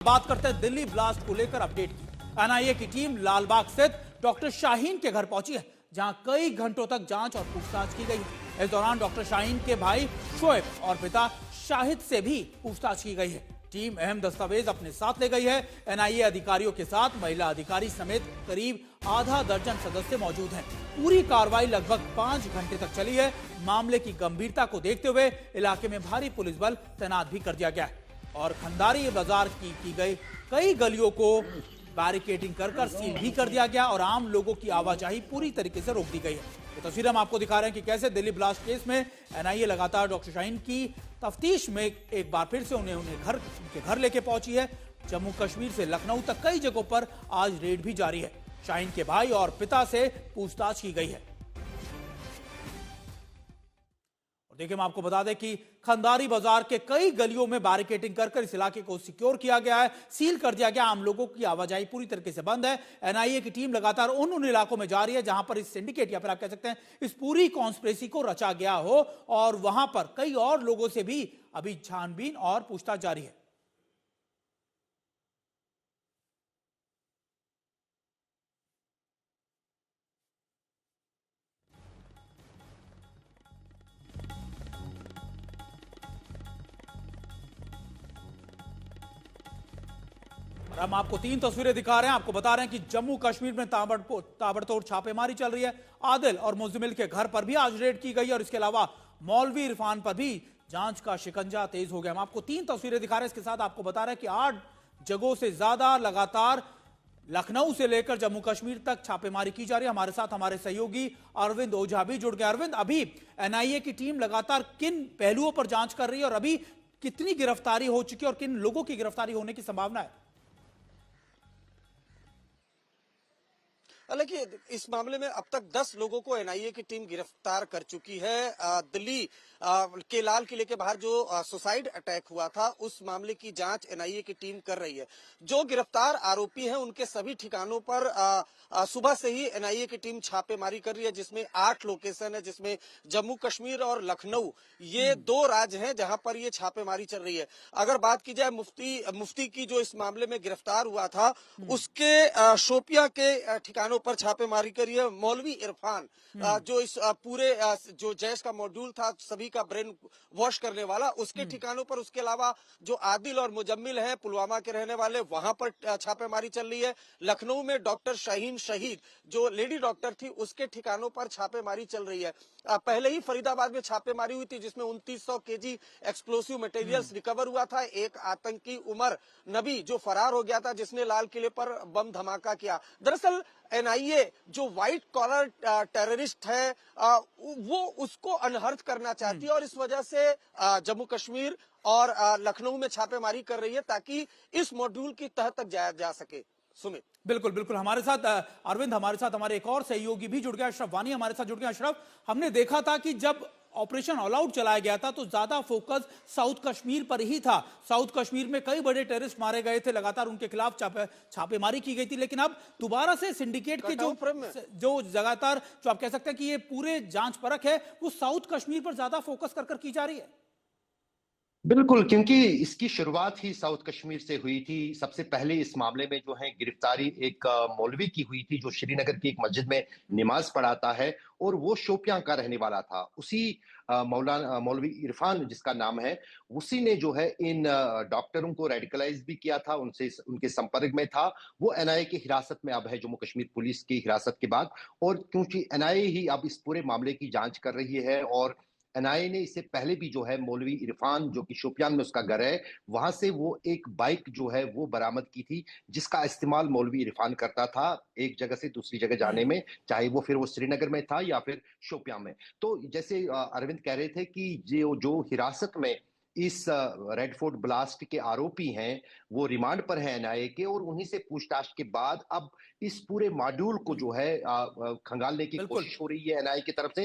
बात करते हैं दिल्ली ब्लास्ट को लेकर अपडेट की। एनआईए की टीम लालबाग स्थित डॉक्टर शाहीन के घर पहुंची है, जहां कई घंटों तक जांच और पूछताछ की गई है। इस दौरान डॉक्टर शाहीन के भाई शोएब और पिता शाहिद से भी पूछताछ की गई है। टीम अहम दस्तावेज अपने साथ ले गई है। एनआईए अधिकारियों के साथ महिला अधिकारी समेत करीब आधा दर्जन सदस्य मौजूद हैं। पूरी कार्रवाई लगभग 5 घंटे तक चली है। मामले की गंभीरता को देखते हुए इलाके में भारी पुलिस बल तैनात भी कर दिया गया है और खंडारी बाजार की गई कई गलियों को बैरिकेडिंग कर सील भी कर दिया गया और आम लोगों की आवाजाही पूरी तरीके से रोक दी गई है। ये तस्वीर हम आपको दिखा रहे हैं कि कैसे दिल्ली ब्लास्ट केस में एनआईए लगातार डॉक्टर शाहीन की तफ्तीश में एक बार फिर से उनके घर लेके पहुंची है। जम्मू कश्मीर से लखनऊ तक कई जगहों पर आज रेड भी जारी है। शाहीन के भाई और पिता से पूछताछ की गई है। देखिए, हम आपको बता दें कि खंडारी बाजार के कई गलियों में बैरिकेडिंग कर इस इलाके को सिक्योर किया गया है, सील कर दिया गया। आम लोगों की आवाजाही पूरी तरीके से बंद है। एनआईए की टीम लगातार उन इलाकों में जा रही है जहां पर इस सिंडिकेट या फिर आप कह सकते हैं इस पूरी कॉन्स्पिरेसी को रचा गया हो और वहां पर कई और लोगों से भी अभी छानबीन और पूछताछ जारी है। हम आपको 3 तस्वीरें दिखा रहे हैं। आपको बता रहे हैं कि जम्मू कश्मीर में ताबड़तोड़ छापेमारी चल रही है। आदिल और मुजमिल के घर पर भी आज रेड की गई और इसके अलावा मौलवी इरफान पर भी जांच का शिकंजा तेज हो गया। हम आपको 3 तस्वीरें दिखा रहे हैं। इसके साथ आपको बता रहे हैं कि 8 जगहों से ज्यादा लगातार लखनऊ से लेकर जम्मू कश्मीर तक छापेमारी की जा रही है। हमारे साथ हमारे सहयोगी अरविंद ओझा भी जुड़ गए। अरविंद, अभी एनआईए की टीम लगातार किन पहलुओं पर जांच कर रही है और अभी कितनी गिरफ्तारी हो चुकी है और किन लोगों की गिरफ्तारी होने की संभावना है? हालांकि इस मामले में अब तक 10 लोगों को एनआईए की टीम गिरफ्तार कर चुकी है। दिल्ली के लाल किले के बाहर जो सुसाइड अटैक हुआ था उस मामले की जांच एनआईए की टीम कर रही है। जो गिरफ्तार आरोपी हैं उनके सभी ठिकानों पर सुबह से ही एनआईए की टीम छापेमारी कर रही है, जिसमें 8 लोकेशन है, जिसमें जम्मू कश्मीर और लखनऊ ये 2 राज्य हैं जहां पर ये छापेमारी चल रही है। अगर बात की जाए मुफ्ती की जो इस मामले में गिरफ्तार हुआ था उसके शोपिया के ठिकानों पर छापेमारी करी है। मौलवी इरफान जो इस पूरे जो जैश का मॉड्यूल था सभी का ब्रेन वॉश करने वाला, उसके ठिकानों पर, उसके अलावा जो आदिल और मुजम्मिल हैं पुलवामा के रहने वाले, वहां पर छापेमारी चल रही है। लखनऊ में डॉक्टर शाहीन शहीद जो लेडी डॉक्टर थी उसके ठिकानों पर छापेमारी चल रही है। पहले ही फरीदाबाद में छापेमारी हुई थी जिसमें 2900 केजी एक्सप्लोसिव मटेरियल्स रिकवर हुआ था। एक आतंकी उमर नबी जो फरार हो गया था, जिसने लाल किले पर बम धमाका किया। दरअसल एनआईए जो व्हाइट कॉलर टेररिस्ट है वो उसको अनहर्थ करना चाहती है और इस वजह से जम्मू कश्मीर और लखनऊ में छापेमारी कर रही है ताकि इस मॉड्यूल की तह तक जाया जा सके। सुमित, बिल्कुल बिल्कुल, हमारे साथ अरविंद, हमारे साथ हमारे एक और सहयोगी भी जुड़ गया, अशरफ वानी हमारे साथ जुड़ गया। अशरफ, हमने देखा था कि जब ऑपरेशन ऑल आउट चलाया गया था तो ज्यादा फोकस साउथ कश्मीर पर ही था। साउथ कश्मीर में कई बड़े टेररिस्ट मारे गए थे, लगातार उनके खिलाफ छापेमारी की गई थी, लेकिन अब दोबारा से सिंडिकेट के जो लगातार जो आप कह सकते हैं कि ये पूरे जांच परख है वो साउथ कश्मीर पर ज्यादा फोकस कर की जा रही है। बिल्कुल, क्योंकि इसकी शुरुआत ही साउथ कश्मीर से हुई थी। सबसे पहले इस मामले में जो है गिरफ्तारी एक मौलवी की हुई थी जो श्रीनगर की एक मस्जिद में नमाज पढ़ाता है और वो शोपियां का रहने वाला था। उसी मौलवी इरफान जिसका नाम है, उसी ने जो है इन डॉक्टरों को रेडिकलाइज भी किया था, उनसे उनके संपर्क में था। वो एनआईए की हिरासत में अब है, जम्मू कश्मीर पुलिस की हिरासत के बाद। और क्योंकि एनआईए ही अब इस पूरे मामले की जांच कर रही है और एनआईए ने इससे पहले भी जो है मौलवी इरफान जो कि शोपियान में उसका घर है, वहां से वो एक बाइक जो है वो बरामद की थी जिसका इस्तेमाल मौलवी इरफान करता था एक जगह से दूसरी जगह जाने में, चाहे वो फिर वो श्रीनगर में था या फिर शोपियां में। तो जैसे अरविंद कह रहे थे कि जो हिरासत में इस रेड फोर्ट ब्लास्ट के आरोपी हैं वो रिमांड पर हैं एनआईए के, और उन्हीं से पूछताछ के बाद अब इस पूरे मॉड्यूल को जो है खंगालने की कोशिश हो रही है एनआईए की तरफ से।